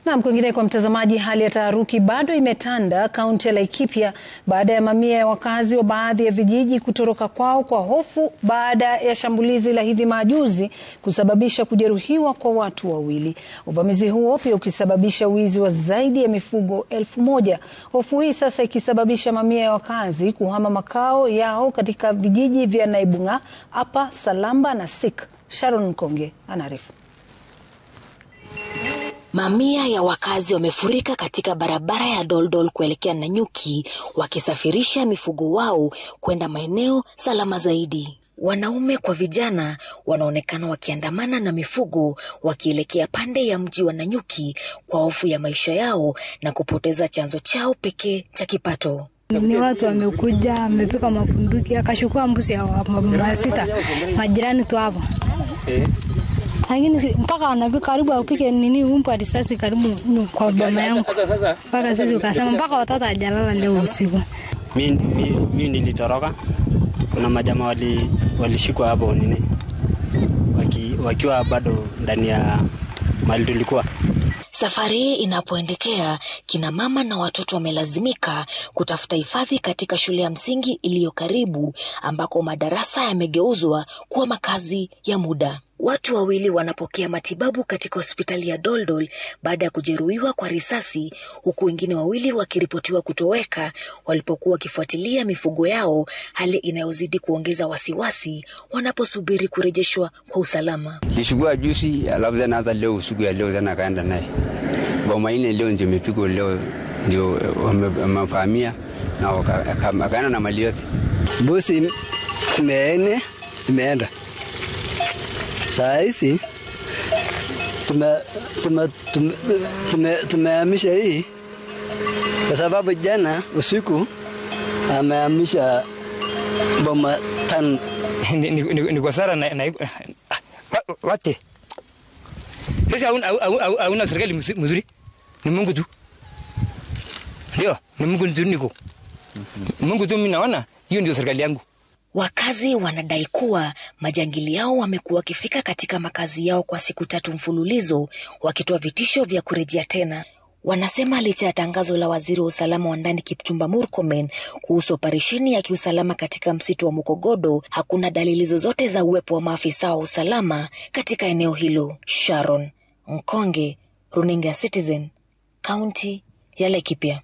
Na kwingine kwa mtazamaji, hali ya taharuki bado imetanda kaunti ya Laikipia baada ya mamia ya wakazi wa baadhi ya vijiji kutoroka kwao kwa hofu baada ya shambulizi la hivi majuzi kusababisha kujeruhiwa kwa watu wawili. Uvamizi huo pia ukisababisha wizi wa zaidi ya mifugo 1000. Hofu hii sasa ikisababisha mamia ya wakazi kuhama makao yao katika vijiji vya Naibunga, Apa, Salamba na Sik. Sharon Mkonge anaarifu. Mamia ya wakazi wamefurika katika barabara ya Doldol kuelekea Nanyuki wakisafirisha mifugo wao kwenda maeneo salama zaidi. Wanaume kwa vijana wanaonekana wakiandamana na mifugo wakielekea pande ya mji wa Nanyuki kwa hofu ya maisha yao na kupoteza chanzo chao pekee cha kipato. Ni watu wamekuja, wamepika mapunduki, akachukua mbuzi ya masita majirani tu hapo. Lakini mpaka wanapika karibu apike nini umpa risasi karibu kwa boma yangu. Mpaka sisi ukasema mpaka watoto hajalala leo usiku. Mimi nilitoroka. Kuna majamaa walishikwa hapo nini. Wakiwa bado ndani ya mahali tulikuwa. Safari hii inapoendekea, kina mama na watoto wamelazimika kutafuta hifadhi katika shule ya msingi iliyo karibu ambako madarasa yamegeuzwa kuwa makazi ya muda. Watu wawili wanapokea matibabu katika hospitali ya Doldol baada ya kujeruhiwa kwa risasi, huku wengine wawili wakiripotiwa kutoweka walipokuwa wakifuatilia mifugo yao, hali inayozidi kuongeza wasiwasi wanaposubiri kurejeshwa kwa usalama. Nishugua juzi alafu zanaanza leo usiku ya leo zana kaenda naye. Boma ile leo ndio imepigwa leo ndio wamefahamia na akaana na mali yote. Bosi imeenda. Saa hizi tumehamisha hii kwa sababu jana usiku amehamisha boma tano. Ni kwa sara na wate. Sasa hauna serikali mzuri. Ni Mungu tu. Ndio, ni Mungu tu niko. Mungu tu mimi naona hiyo ndio serikali yangu. Wakazi wanadai kuwa majangili yao wamekuwa wakifika katika makazi yao kwa siku 3 mfululizo wakitoa vitisho vya kurejea tena. Wanasema licha ya tangazo la waziri wa usalama wa ndani Kipchumba Murkomen kuhusu operesheni ya kiusalama katika msitu wa Mukogodo, hakuna dalili zozote za uwepo wa maafisa wa usalama katika eneo hilo. Sharon Mkonge, Runinga Citizen, kaunti ya Laikipia.